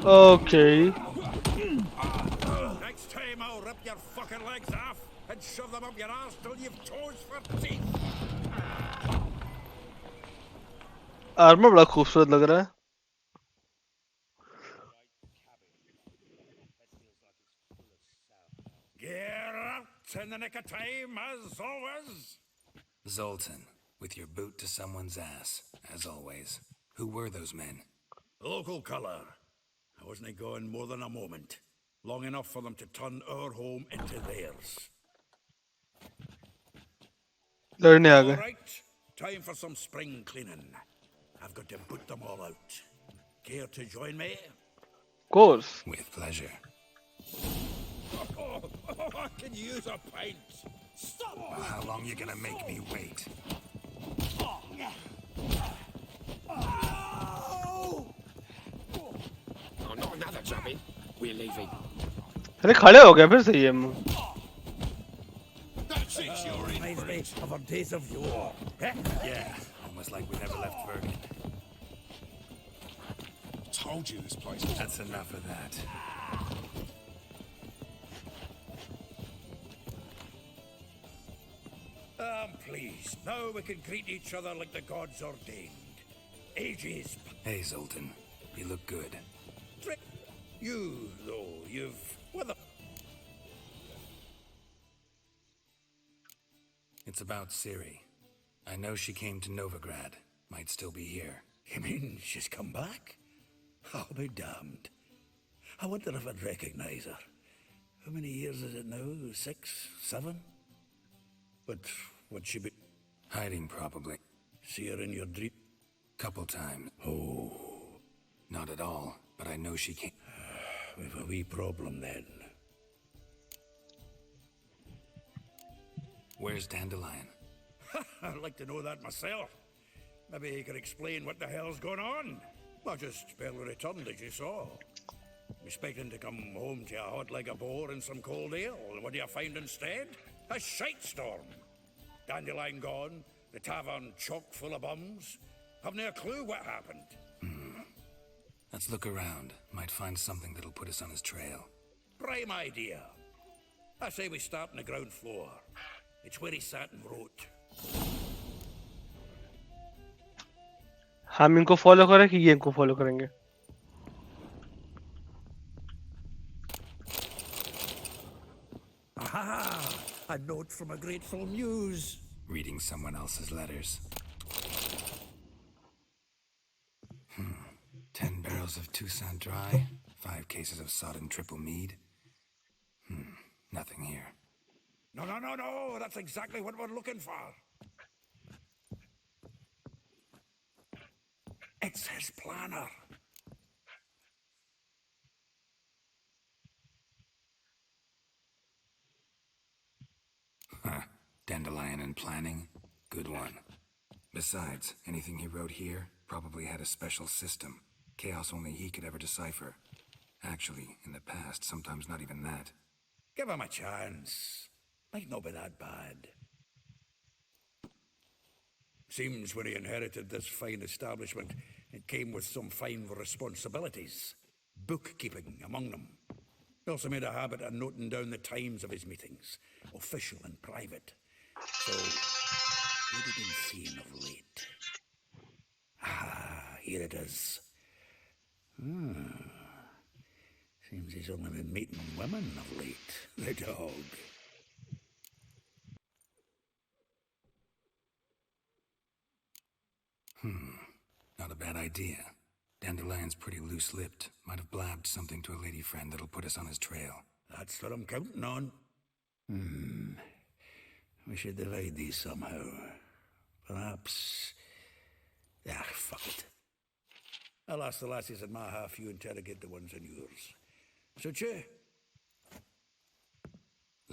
Okay. Next time I'll rip your fucking legs off and shove them up your ass till you've toes for teeth. Armour बड़ा खूबसूरत लग रहा है. Gear up in the nick of time, as always. Zoltan, with your boot to someone's ass, as always. Who were those men? Local colour. I wasn't going more than a moment. Long enough for them to turn our home into theirs. लड़ने आ All गए. right, time for some spring cleaning. I've got to boot them all out. Care to join me? Course. With pleasure. I can use a pint. Stop! Well, how long you gonna make me wait? Oh, not another chubby. We're leaving. अरे खड़े हो गए फिर से ये. reminds me of our days of yore. Yeah, almost like we never left Bergen. Told you this place was... That's enough of that. Please, now we can greet each other like the gods ordained. Ages. Hey, Zoltan. You look good. You, though, you've... Well, It's about Ciri. I know she came to Novigrad. Might still be here. you mean she's come back? I'll be damned. I wonder if I'd recognize her. How many years is it now? 6, 7? But would she be... Hiding, probably. See her in your dream? Couple times. Oh, Not at all, but I know she came. we've a wee problem then. Where's Dandelion? I'd like to know that myself. Maybe he could explain what the hell's going on. I just barely returned, as you saw. Expecting to come home to a hot leg of boar and some cold ale. What do you find instead? A shite storm. Dandelion gone, the tavern chock full of bums. Have no clue what happened. Let's look around. Might find something that'll put us on his trail. Prime idea. I say we start on the ground floor. It's where he sat and wrote. हम इनको follow करें कि ये इनको follow करेंगे. Aha! A note from a grateful muse. Reading someone else's letters. 10 barrels of Toussaint Dry, 5 cases of sodden triple mead. Nothing here. No. That's exactly what we're looking for. It's his planner. Huh. Dandelion and planning? Good one. Besides, anything he wrote here probably had a special system. Chaos only he could ever decipher. Actually, in the past, sometimes not even that. Give him a chance. Might not be that bad. Seems when he inherited this fine establishment, it came with some fine responsibilities. Bookkeeping among them. He also made a habit of noting down the times of his meetings, official and private. So, what had he been seeing of late? Ah, here it is. Seems he's only been meeting women of late, the dog. Not a bad idea. Dandelion's pretty loose-lipped. Might have blabbed something to a lady friend that'll put us on his trail. That's what I'm counting on. We should divide these somehow. Perhaps... fuck it. I'll ask the lassies in my half, you interrogate the ones in yours. Suit you?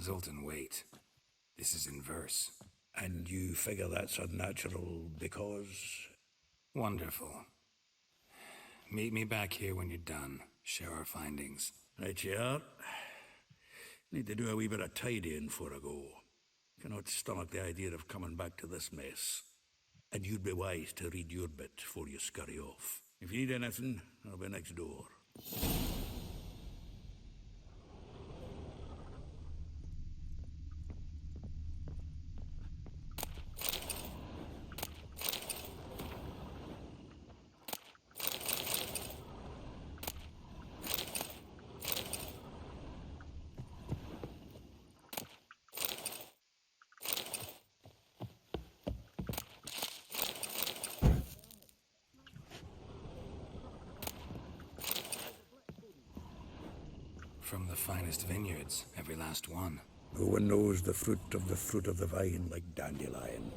Zoltan, wait. This is in verse. And you figure that's unnatural because... Wonderful. Meet me back here when you're done. Share our findings. Right you are. Need to do a wee bit of tidying before I go. Cannot stomach the idea of coming back to this mess. And you'd be wise to read your bit before you scurry off. If you need anything, I'll be next door. From the finest vineyards, every last one. No one knows the fruit of the vine like Dandelion.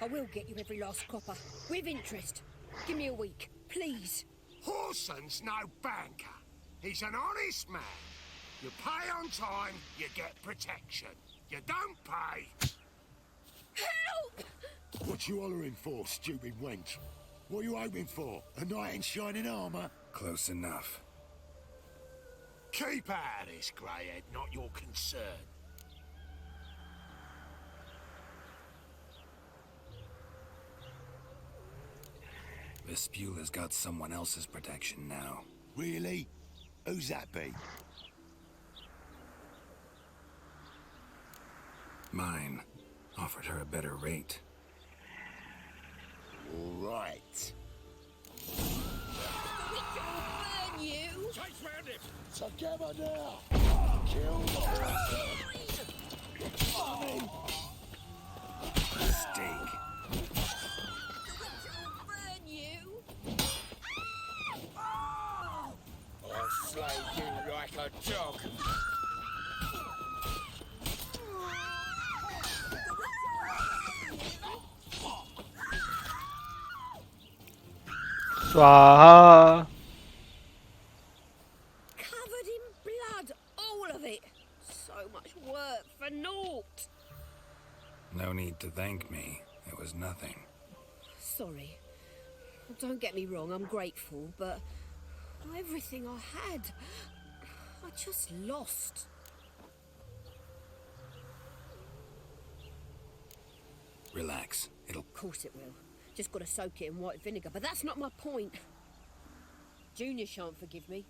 I will get you every last copper, with interest. Give me a week, please. Horson's no banker. He's an honest man. You pay on time, you get protection. You don't pay... Help! What you hollering for, stupid wench? What you hoping for? A knight in shining armour? Close enough. Keep out of this, greyhead, not your concern. Vespula's got someone else's protection now. Really? Who's that be? Mine. Offered her a better rate. All right. Burn you! Chase round him! Together now! Kill the Mistake. Burn you! I'll slay you like a dog. स्वाहा. Covered in blood, all of it. So much work for naught. No need to thank me. It was nothing. Sorry. Don't get me wrong, I'm grateful, but everything I had, I just lost. Relax. It'll... Of course it will. Just got to soak it in white vinegar, but that's not my point. Junior shan't forgive me.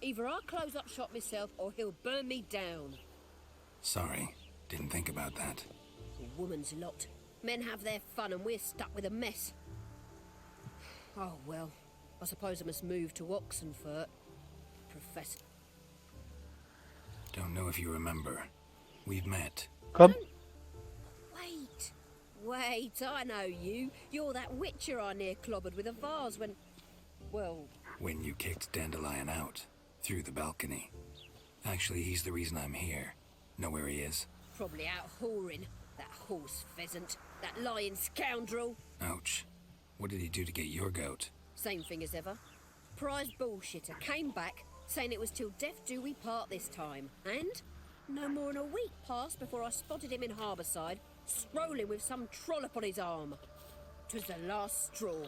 Either I'll close up shop myself or he'll burn me down. Sorry. Didn't think about that. A woman's lot. Men have their fun and we're stuck with a mess. Oh well, I suppose I must move to Oxenfurt. Professor. Don't know if you remember. We've met. कब? Wait, I know you. You're that witcher I near clobbered with a vase when... Well... When you kicked Dandelion out. Through the balcony. Actually, he's the reason I'm here. Know where he is? Probably out whoring. That horse pheasant. That lying scoundrel. Ouch. What did he do to get your goat? Same thing as ever. Prize bullshitter came back, saying it was till death do we part this time. And no more than a week passed before I spotted him in Harbourside, strolling with some trollop on his arm. 'Twas the last straw.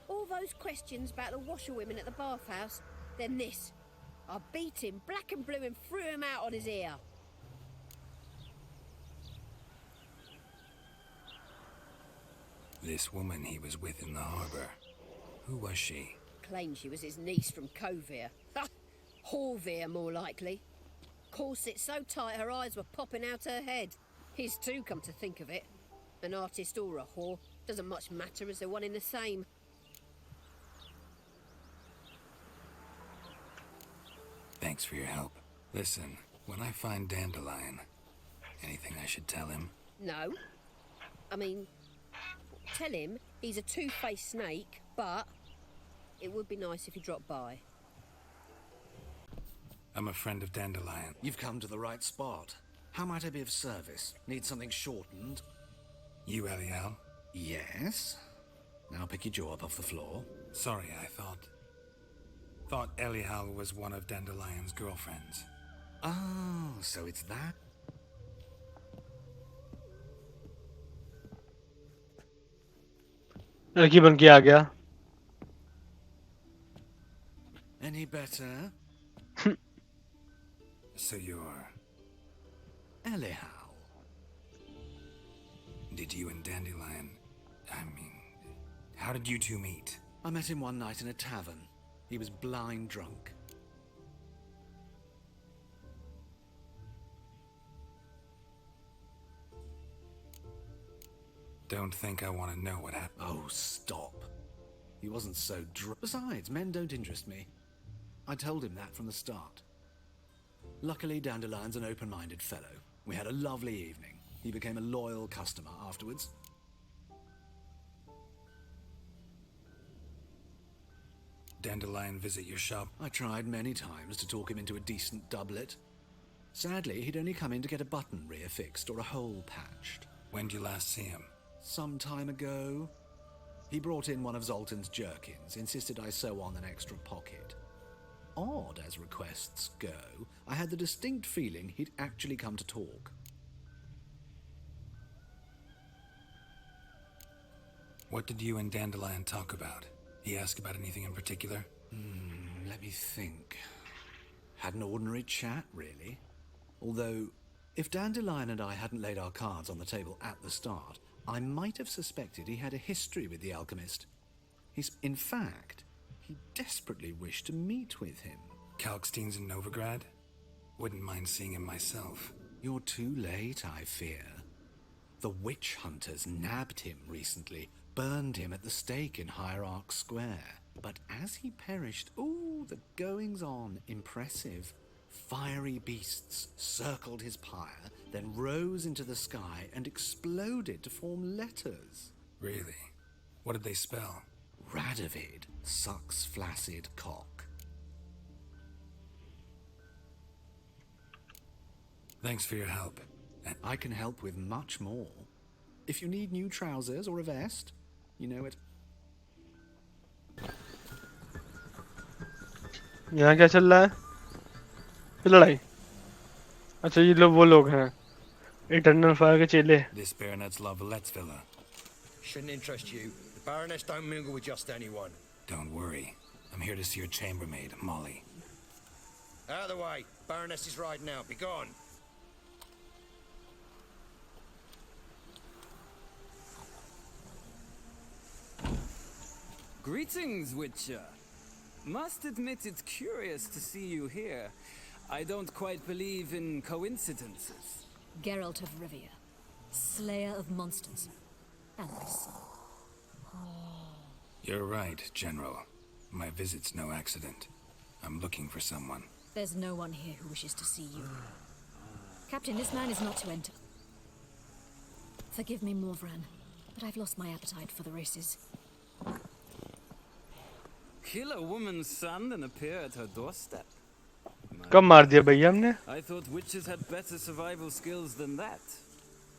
All those questions about the washerwomen at the bathhouse, then this. I beat him black and blue and threw him out on his ear. This woman he was with in the harbor. Who was she? Claimed she was his niece from Kovir. Ha! Horvir, more likely. Corset so tight her eyes were popping out her head. His too, come to think of it. An artist or a whore. Doesn't much matter as they're one in the same. Thanks for your help. Listen, when I find Dandelion, anything I should tell him? No. I mean, tell him he's a two-faced snake, but it would be nice if he dropped by. I'm a friend of Dandelion. You've come to the right spot. How might I be of service? Need something shortened? You, Elial? Yes. Now pick your jaw up off the floor. Sorry, I thought Elial was one of Dandelion's girlfriends. Oh, so it's that? लड़की बन के आ गया. Any better? So you're... Elihal. Did you and Dandelion... I mean... How did you two meet? I met him one night in a tavern. He was blind drunk. Don't think I want to know what happened. Oh, stop. He wasn't so drunk. Besides, men don't interest me. I told him that from the start. Luckily, Dandelion's an open-minded fellow. We had a lovely evening. He became a loyal customer afterwards. Dandelion visit your shop? I tried many times to talk him into a decent doublet. Sadly, he'd only come in to get a button reaffixed or a hole patched. When did you last see him? Some time ago. He brought in one of Zoltan's jerkins, insisted I sew on an extra pocket. Odd as requests go, I had the distinct feeling he'd actually come to talk. What did you and Dandelion talk about? He asked about anything in particular? Let me think. Had an ordinary chat, really. Although, if Dandelion and I hadn't laid our cards on the table at the start, I might have suspected he had a history with the alchemist. In fact, he desperately wished to meet with him. Kalkstein's in Novigrad? Wouldn't mind seeing him myself. You're too late, I fear. The witch hunters nabbed him recently, burned him at the stake in Hierarch Square. But as he perished, ooh, the goings-on, impressive. Fiery beasts circled his pyre, then rose into the sky and exploded to form letters. Really? What did they spell? Radovid sucks flaccid cock. Thanks for your help. I can help with much more. If you need new trousers or a vest, you know it. यहाँ क्या चल रहा है? ये लड़ाई? अच्छा ये लोग वो लोग हैं इटर्नल फायर के चेले. This baronet's La Vallette's villa. Shouldn't interest you. The Baroness don't mingle with just anyone. Don't worry. I'm here to see your chambermaid, Molly. Out of the way. Baroness is riding out. Be gone. Greetings, Witcher. Must admit it's curious to see you here. I don't quite believe in coincidences. Geralt of Rivia, slayer of monsters, and my son. You're right, General. My visit's no accident. I'm looking for someone. There's no one here who wishes to see you. Captain, this man is not to enter. Forgive me, Morvran, but I've lost my appetite for the races. Kill a woman's son and appear at her doorstep? कब मार दिया भैया हमने? I thought witches had better survival skills than that.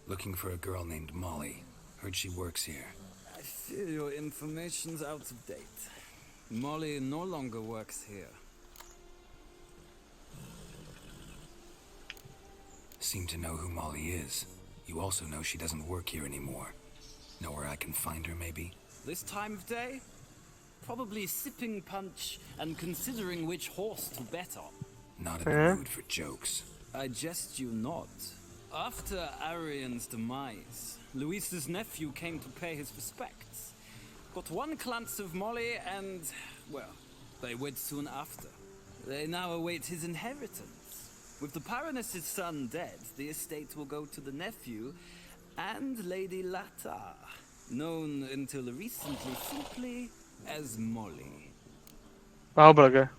Looking for a girl named Molly. Heard she works here. I fear your information's out of date. Molly no longer works here. Seem to know who Molly is. You also know she doesn't work here anymore. Know where I can find her, maybe? This time of day? Probably sipping punch and considering which horse to bet on. Not in the mood for jokes. I jest you not. After Arian's demise, Luis's nephew came to pay his respects. Got one glance of Molly and, well, they wed soon after. They now await his inheritance. With the Baroness's son dead, the estate will go to the nephew and Lady Lata, known until recently simply as Molly. पाव बढ़ गए.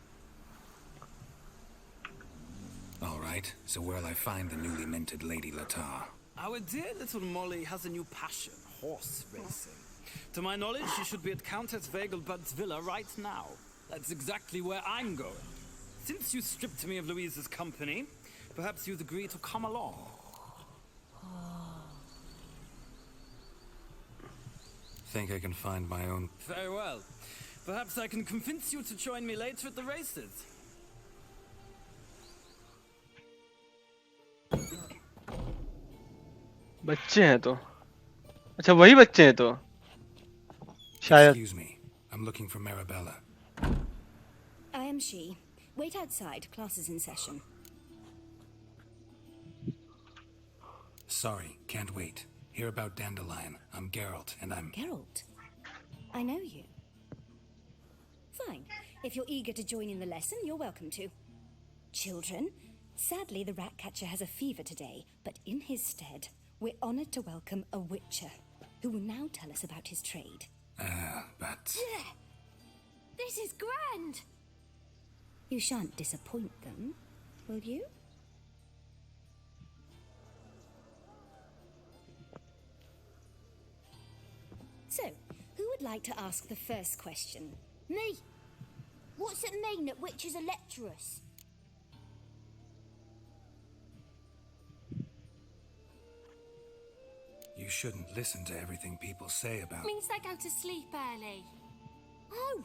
All right, so where'll I find the newly minted Lady Lata? Our dear little Molly has a new passion, horse racing. To my knowledge, she should be at Countess Vegelbud's villa right now. That's exactly where I'm going. Since you stripped me of Louise's company, perhaps you'd agree to come along. Think I can find my own... Very well. Perhaps I can convince you to join me later at the races. बच्चे हैं तो. अच्छा वही बच्चे हैं तो. शायद. Excuse me. I'm looking for Marabella. I am she. Wait outside. Class is in session. Sorry, can't wait. Hear about Dandelion. I'm Geralt, and I'm... Geralt? I know you. Fine. If you're eager to join in the lesson, you're welcome to. Children, sadly the rat catcher has a fever today, but in his stead, we're honored to welcome a witcher, who will now tell us about his trade. But... This is grand! You shan't disappoint them, will you? So, who would like to ask the first question? Me. What's it mean that witches are lecturers? You shouldn't listen to everything people say about... Means they go to sleep early. Oh,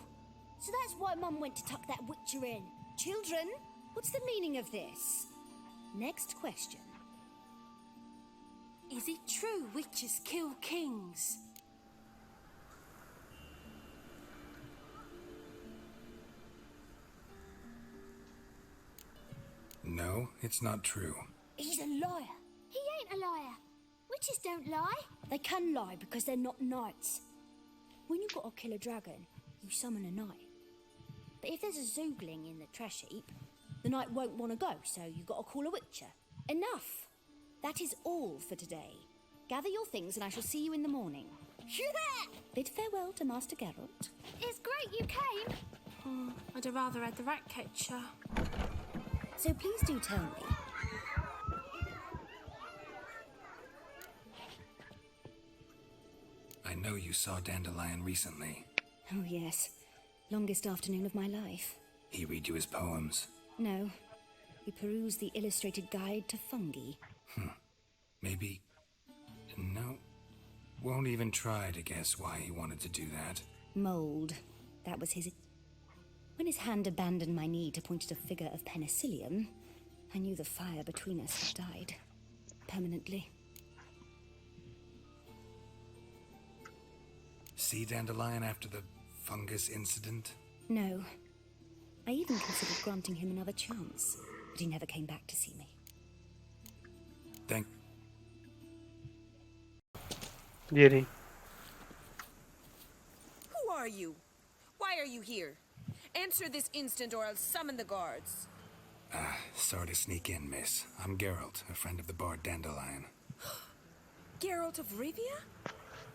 so that's why Mum went to tuck that witcher in. Children, what's the meaning of this? Next question. Is it true witches kill kings? No, it's not true. He's a liar. He ain't a liar. Witches don't lie. They can lie because they're not knights. When you've got to kill a dragon, you summon a knight. But if there's a zoogling in the trash heap, the knight won't want to go, so you've got to call a witcher. Enough! That is all for today. Gather your things and I shall see you in the morning. Bid farewell to Master Geralt. It's great you came. Oh, I'd have rather had the rat catcher. So please do tell me. I know you saw Dandelion recently. Oh yes, longest afternoon of my life. He read you his poems. No, we perused the illustrated guide to fungi. Maybe... No. Won't even try to guess why he wanted to do that. Mold. That was his... When When his hand abandoned my knee to point at a figure of penicillium, I knew the fire between us had died. Permanently. See Dandelion after the fungus incident? No. I even considered granting him another chance, but he never came back to see me. Thank... ये रही. Who are you? Why are you here? Answer this instant or I'll summon the guards. Sorry to sneak in, miss. I'm Geralt, a friend of the bard Dandelion. Geralt of Rivia?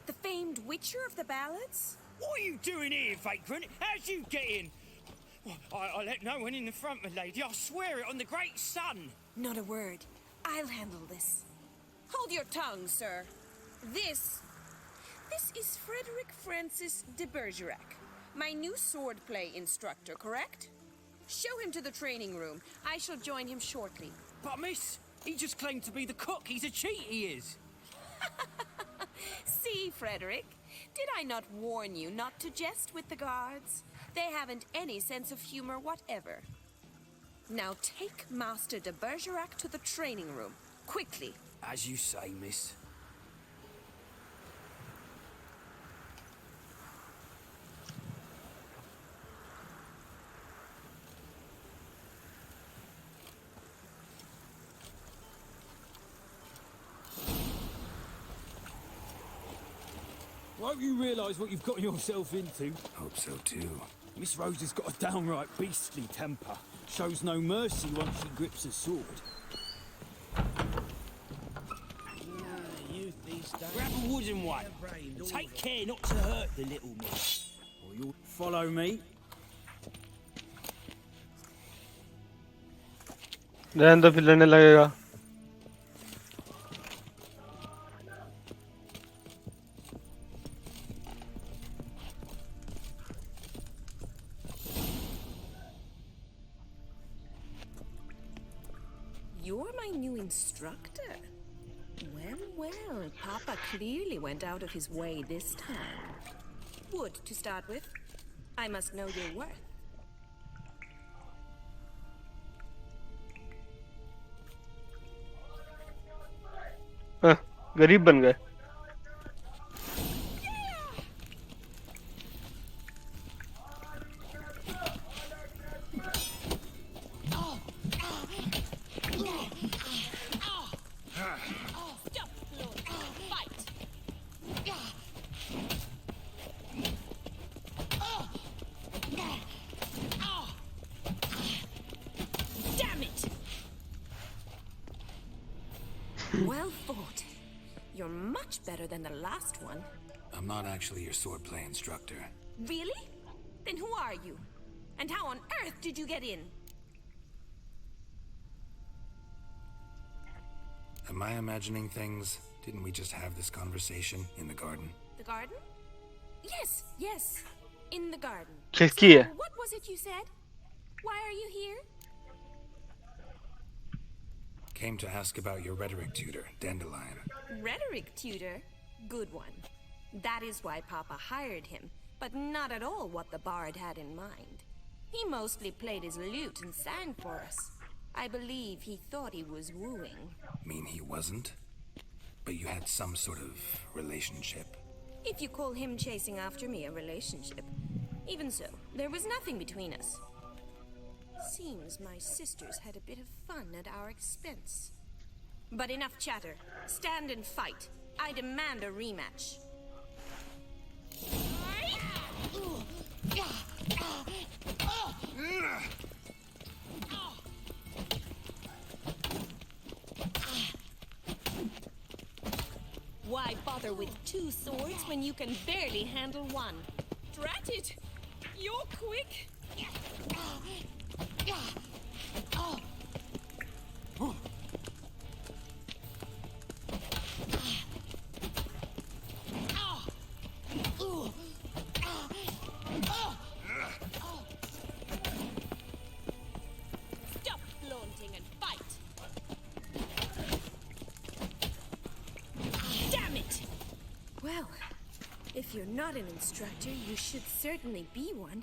The famed witcher of the ballads? What are you doing here, vagrant? How'd you get in? Well, I let no one in the front, my lady. I swear it on the great sun. Not a word. I'll handle this. Hold your tongue, sir. This is Frederick Francis de Bergerac, my new swordplay instructor, correct? Show him to the training room. I shall join him shortly. But, miss, he just claimed to be the cook. He's a cheat, he is. See, Frederick, did I not warn you not to jest with the guards? They haven't any sense of humor whatever. Now take Master de Bergerac to the training room, quickly. As you say, miss. Won't you realise what you've got yourself into? Hope so, too. Miss Rose has got a downright beastly temper. Shows no mercy once she grips a sword. Grab a wooden one. And take care not to hurt the little miss. Or you'll follow me. रहने दो, फिर लड़ने लगेगा. You're my new instructor. Well, Papa clearly went out of his way this time. Wood, to start with. I must know your worth. गरीब बन गए. Well fought. You're much better than the last one. I'm not actually your swordplay instructor. Really? Then who are you? And how on earth did you get in? Am I imagining things? Didn't we just have this conversation in the garden? The garden? Yes. In the garden. खिड़की है. What was it you said? Why are you here? Came to ask about your rhetoric tutor, Dandelion. Rhetoric tutor? Good one. That is why Papa hired him, but not at all what the bard had in mind. He mostly played his lute and sang for us. I believe he thought he was wooing. Mean he wasn't? But you had some sort of relationship? If you call him chasing after me a relationship. Even so, there was nothing between us. Seems my sisters had a bit of fun at our expense. But enough chatter. Stand and fight. I demand a rematch. Why bother with two swords when you can barely handle one? Drat it! You're quick! Stop flaunting and fight! Damn it! Well, if you're not an instructor, you should certainly be one.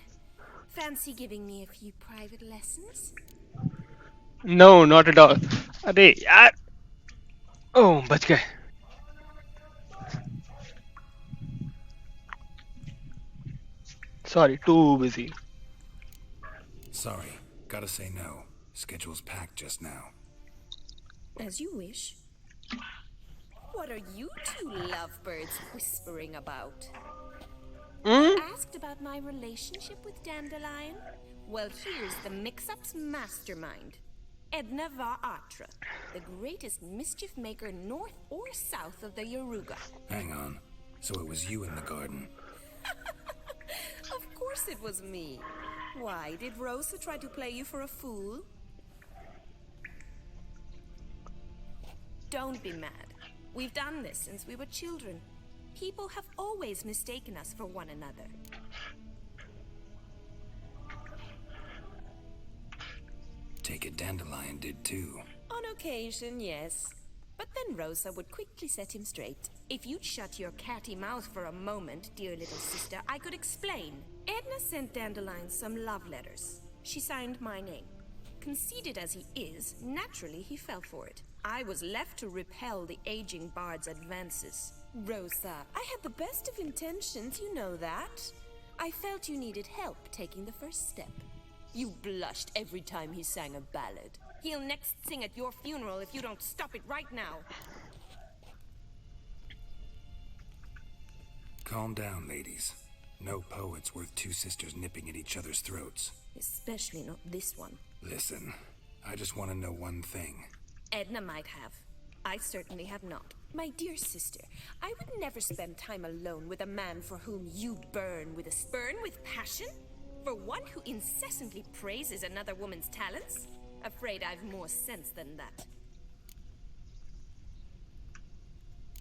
Fancy giving me a few private lessons? No, not at all. अरे यार, ओह बच गए. Sorry, too busy. Sorry, gotta say no. Schedule's packed just now. As you wish. What are you two lovebirds whispering about? Asked about my relationship with Dandelion? Well, here's the mix-up's mastermind. Edna Va Atra, the greatest mischief maker north or south of the Yoruga. Hang on. So it was you in the garden. Of course it was me. Why, did Rosa try to play you for a fool? Don't be mad. We've done this since we were children. People have always mistaken us for one another. Take it Dandelion did too. On occasion, yes. But then Rosa would quickly set him straight. If you'd shut your catty mouth for a moment, dear little sister, I could explain. Edna sent Dandelion some love letters. She signed my name. Conceited as he is, naturally he fell for it. I was left to repel the aging bard's advances. Rosa, I had the best of intentions, you know that. I felt you needed help taking the first step. You blushed every time he sang a ballad. He'll next sing at your funeral if you don't stop it right now. Calm down, ladies. No poet's worth two sisters nipping at each other's throats. Especially not this one. Listen, I just want to know one thing. Edna might have. I certainly have not. My dear sister, I would never spend time alone with a man for whom you burn with passion? For one who incessantly praises another woman's talents? Afraid I've more sense than that.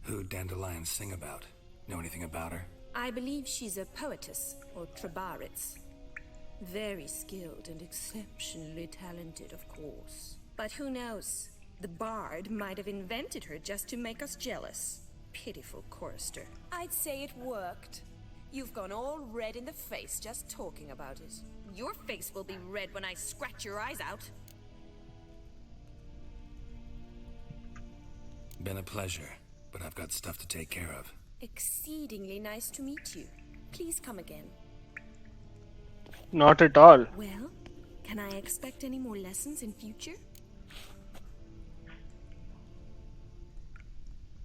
Who'd Dandelion sing about? Know anything about her? I believe she's a poetess, or trabaritz. Very skilled and exceptionally talented, of course. But who knows? The bard might have invented her just to make us jealous. Pitiful chorister. I'd say it worked. You've gone all red in the face just talking about it. Your face will be red when I scratch your eyes out. Been a pleasure, but I've got stuff to take care of. Exceedingly nice to meet you. Please come again. Not at all. Well, can I expect any more lessons in future?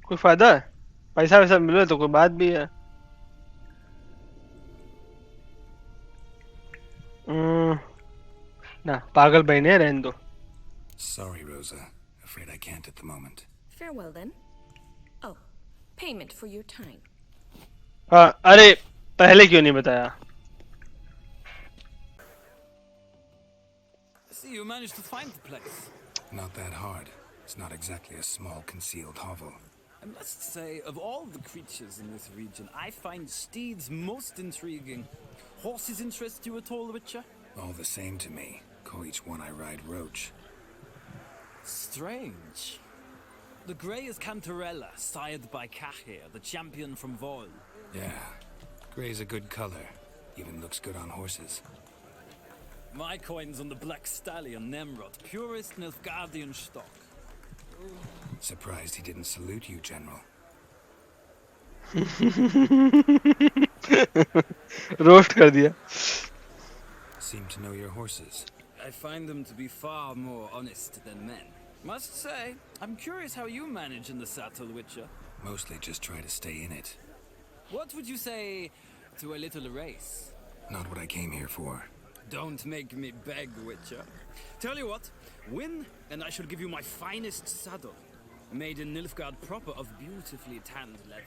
कोई फायदा है? पैसा वैसा मिले तो कोई बात भी है. ना पागल बहने रहने दो. Sorry, Rosa. Afraid I can't at the moment. Farewell then. Oh, payment for your time. हाँ, अरे पहले क्यों नहीं बताया? See, you managed to find the place. Not that hard. It's not exactly a small concealed hovel. I must say, of all the creatures in this region, I find steeds most intriguing. Horses interest you at all, Witcher? All the same to me. Call each one I ride Roach. Strange. The grey is Cantarella, sired by Cahir, the champion from Vol. Yeah. Gray's a good color. Even looks good on horses. My coin's on the Black Stallion, Nemrod, purest Nilfgaardian stock. Surprised he didn't salute you, General. Roast कर दिया. Seem to know your horses. I find them to be far more honest than men. Must say, I'm curious how you manage in the saddle, Witcher. Mostly just try to stay in it. What would you say to a little race? Not what I came here for. Don't make me beg, Witcher. Tell you what, win, and I shall give you my finest saddle. Made in Nilfgaard proper of beautifully tanned leather.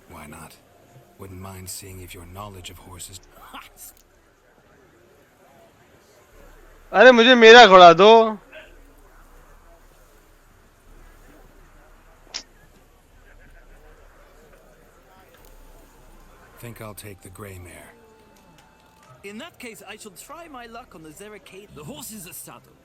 Why not? Wouldn't mind seeing if your knowledge of horses... अरे मुझे मेरा घोड़ा दो. Think I'll take the gray mare. In that case, I shall try my luck on the Zeracate. The horses are saddled.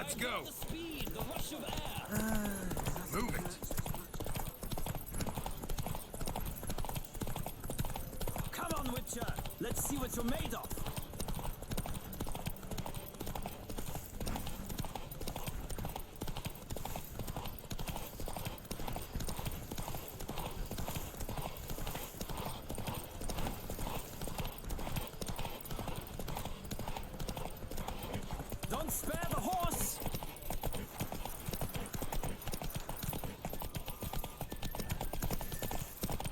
Let's go. The speed, the rush of air. Move it. Come on, Witcher. Let's see what you're made of. Don't spare the horse!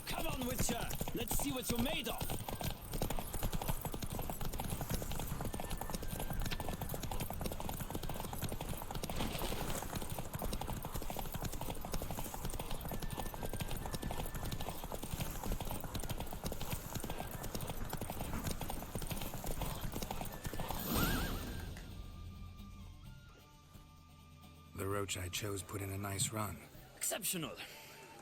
Come on, Witcher! Let's see what you're made of! The roach I chose put in a nice run. Exceptional.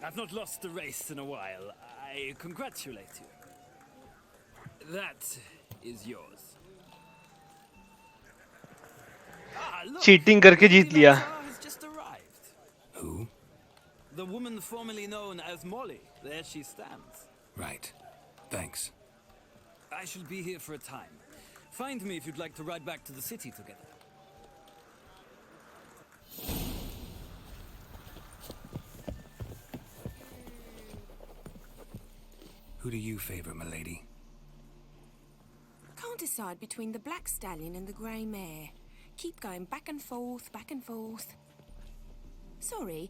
I've not lost the race in a while. I congratulate you. That is yours. Ah, look, cheating करके जीत Lady लिया. Latar has just arrived. Who? The woman formerly known as Molly. There she stands. Right. Thanks. I shall be here for a time. Find me if you'd like to ride back to the city together. Who do you favor, milady? Can't decide between the black stallion and the grey mare. Keep going back and forth, back and forth. Sorry,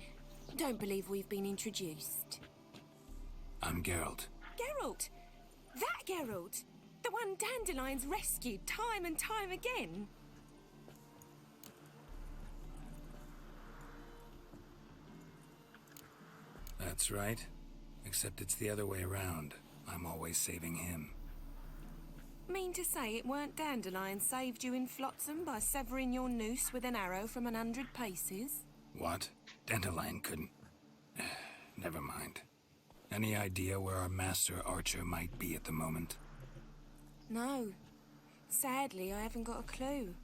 don't believe we've been introduced. I'm Geralt. Geralt! That Geralt! The one Dandelion's rescued time and time again. That's right. Except it's the other way around. I'm always saving him. Mean to say it weren't Dandelion saved you in Flotsam by severing your noose with an arrow from 100 paces? What? Dandelion couldn't... Never mind. Any idea where our master archer might be at the moment? No. Sadly, I haven't got a clue.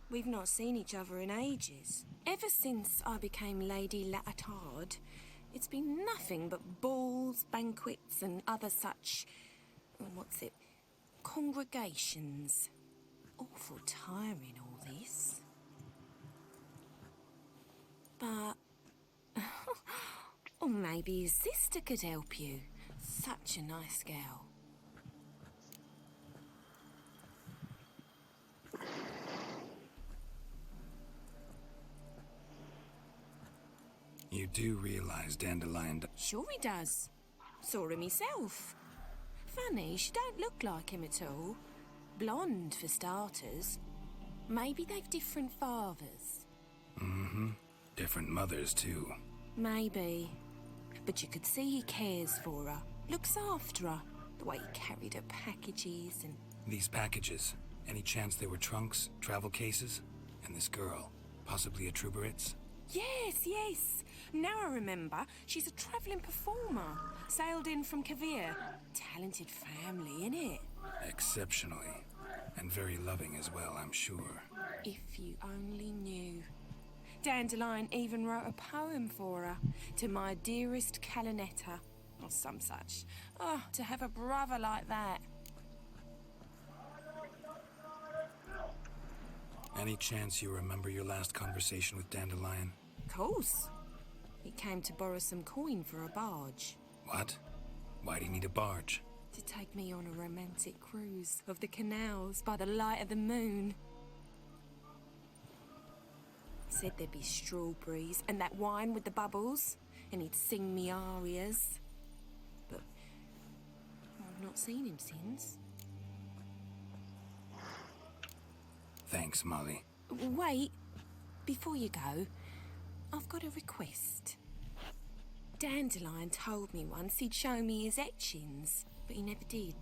We've not seen each other in ages. Ever since I became Lady Leopard, it's been nothing but balls, banquets, and other such... congregations. Awful tiring, all this. But... or maybe his sister could help you. Such a nice girl. You do realize Dandelion... Sure he does. Saw him himself. Funny, she don't look like him at all. Blonde, for starters. Maybe they've different fathers. Mm-hmm. Different mothers, too. Maybe. But you could see he cares for her. Looks after her. The way he carried her packages and... These packages, any chance they were trunks, travel cases? And this girl, possibly a Truberitz? Yes, yes. Now I remember, she's a travelling performer. Sailed in from Kavir. Talented family, innit? Exceptionally. And very loving as well, I'm sure. If you only knew. Dandelion even wrote a poem for her. To my dearest Calinetta. Or some such. Oh, to have a brother like that. Any chance you remember your last conversation with Dandelion? Of course. He came to borrow some coin for a barge. What? Why'd he need a barge? To take me on a romantic cruise of the canals by the light of the moon. Said there'd be strawberries and that wine with the bubbles, and he'd sing me arias. But I've not seen him since. Thanks, Molly. Wait, before you go, I've got a request. Dandelion told me once he'd show me his etchings, but he never did.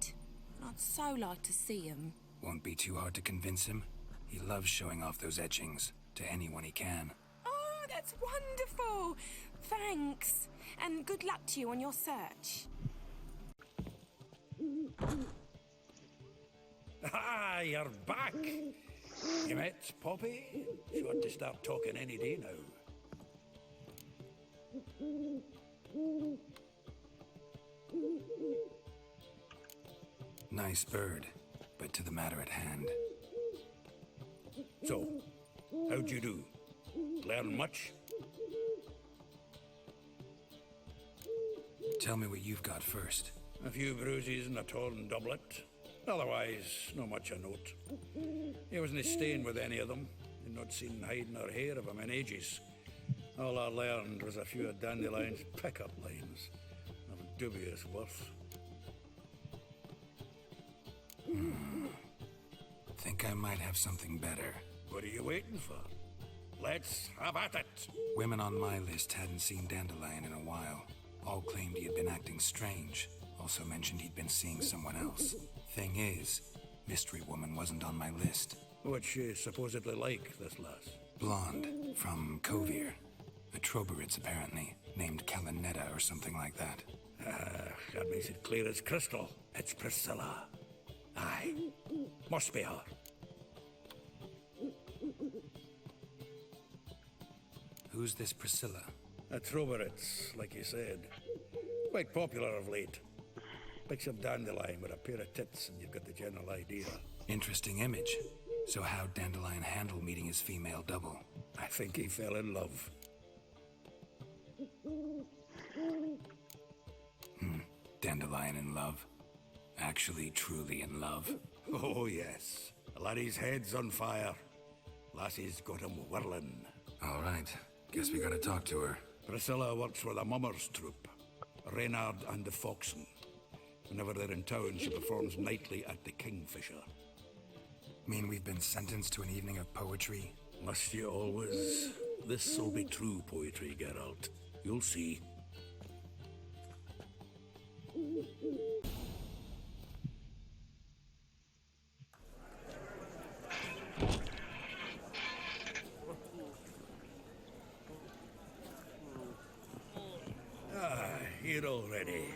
I'd so like to see them. Won't be too hard to convince him. He loves showing off those etchings to anyone he can. Oh, that's wonderful! Thanks, and good luck to you on your search. Ah, you're back. You met Poppy? She ought to start talking any day now. Nice bird, but to the matter at hand. So, how'd you do? Learn much? Tell me what you've got first. A few bruises and a torn doublet. Otherwise, not much of note. He wasn't staying with any of them. You'd not seen hide nor hair of him in ages. All I learned was a few of Dandelion's pickup lines of dubious worth. Think I might have something better. What are you waiting for? Let's have at it. Women on my list hadn't seen Dandelion in a while. All claimed he had been acting strange. Also mentioned he'd been seeing someone else. Thing is, Mystery Woman wasn't on my list. What's she supposedly like, this lass? Blonde, from Kovir. A Troberitz, apparently, named Kalinetta or something like that. That makes it clear as crystal. It's Priscilla. Aye, must be her. Who's this Priscilla? A Troberitz, like you said. Quite popular of late. Picture Dandelion with a pair of tits and you've got the general idea. Interesting image. So how'd Dandelion handle meeting his female double? I think he fell in love. Dandelion in love? Actually, truly in love? Oh, yes. The laddie's head's on fire. Lassie's got him whirling. All right. Guess we gotta talk to her. Priscilla works for the Mummers troupe. Reynard and the Foxen. Whenever they're in town, she performs nightly at the Kingfisher. Mean we've been sentenced to an evening of poetry? Must you always? This'll be true poetry, Geralt. You'll see. Here already.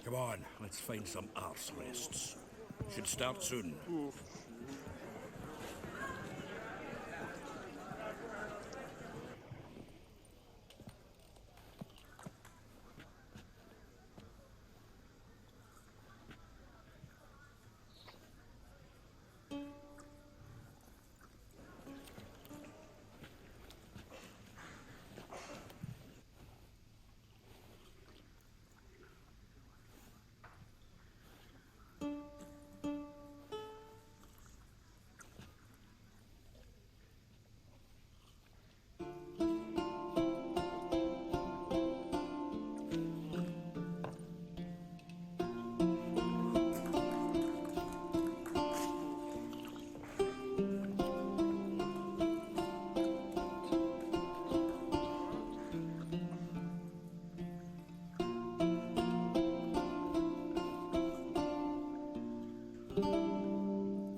Come on, let's find some arse rests. Should start soon.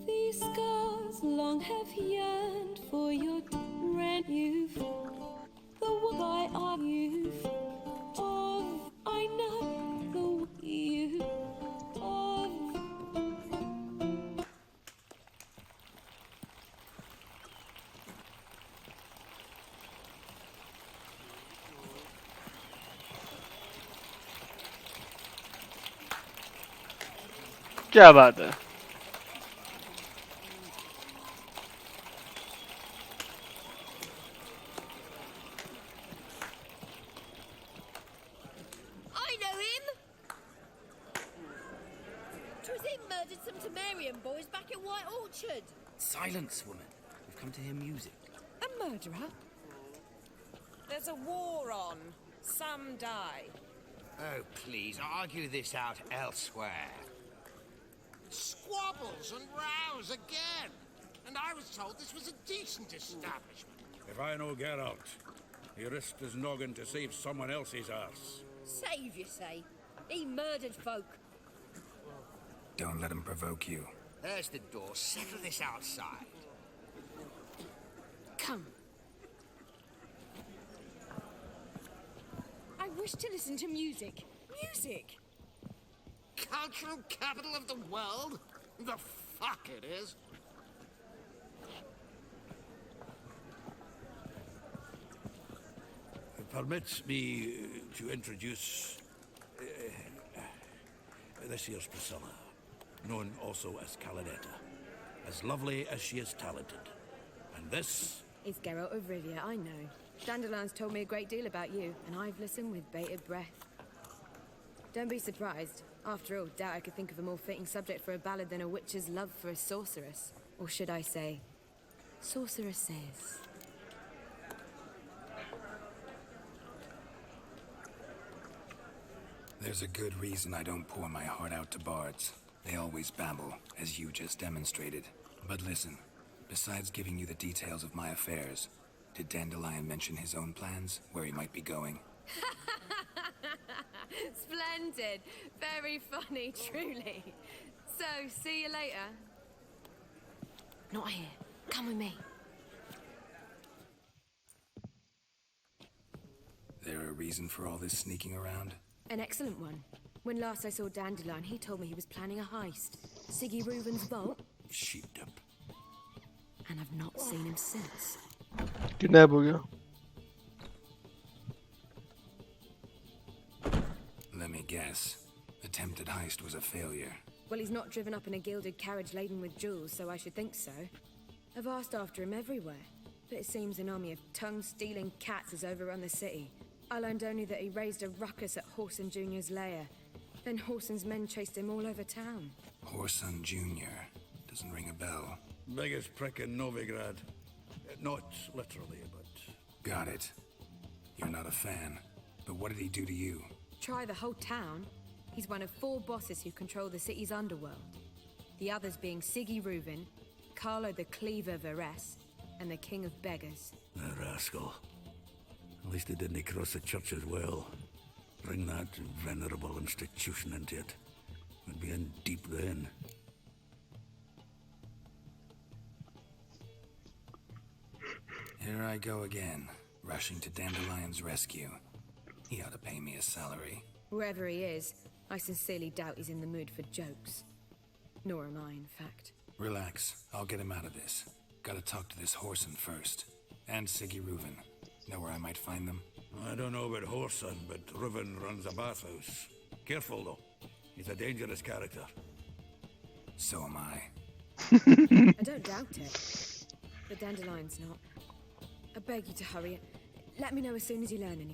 These scars long have yearned for your rent youth. The one I youth of I know the youth of. क्या बात है? I know him! 'Twas him murdered some Temerian boys back in White Orchard. Silence, woman. We've come to hear music. A murderer? There's a war on. Some die. Oh, please, argue this out elsewhere. Squabbles and rows again. And I was told this was a decent establishment. If I know Geralt, he risked his noggin to save someone else's arse. Save, you say? He murdered folk. Don't let him provoke you. There's the door. Settle this outside. Come. I wish to listen to music. Music! Cultural capital of the world? The fuck it is. permit me to introduce this here's Priscilla, known also as Calinetta. As lovely as she is talented. And this... It's Geralt of Rivia, I know. Dandelion's told me a great deal about you, and I've listened with bated breath. Don't be surprised. After all, doubt I could think of a more fitting subject for a ballad than a witch's love for a sorceress. Or should I say, sorceresses. There's a good reason I don't pour my heart out to bards. They always babble, as you just demonstrated. But listen, besides giving you the details of my affairs, did Dandelion mention his own plans, where he might be going? Splendid. Very funny, truly. So, see you later. Not here. Come with me. There a reason for all this sneaking around? An excellent one. When last I saw Dandelion, he told me he was planning a heist. Siggy Reuven's vault. Sheepdip. And I've not seen him since. Kidnap हो गया. Let me guess. Attempted heist was a failure. Well, he's not driven up in a gilded carriage laden with jewels, so I should think so. I've asked after him everywhere, but it seems an army of tongue-stealing cats has overrun the city. I learned only that he raised a ruckus at Whoreson Jr.'s lair. Then Whoreson's men chased him all over town. Whoreson Jr. Doesn't ring a bell. Biggest prick in Novigrad. Not literally, but... Got it. You're not a fan. But what did he do to you? Try the whole town. He's one of 4 bosses who control the city's underworld. The others being Siggy Reuven, Carlo the Cleaver Varese, and the King of Beggars. A rascal. At least he didn't cross the church as well. Bring that venerable institution into it. We'd be in deep then. Here I go again, rushing to Dandelion's rescue. He ought to pay me a salary. Wherever he is, I sincerely doubt he's in the mood for jokes. Nor am I, in fact. Relax, I'll get him out of this. Gotta talk to this Whoreson first. And Siggy Reuven. Know where I might find them? I don't know about Whoreson, but Reuven runs a bathhouse. Careful, though. He's a dangerous character. So am I. I don't doubt it. But Dandelion's not. I beg you to hurry. Let me know as soon as you learn anything.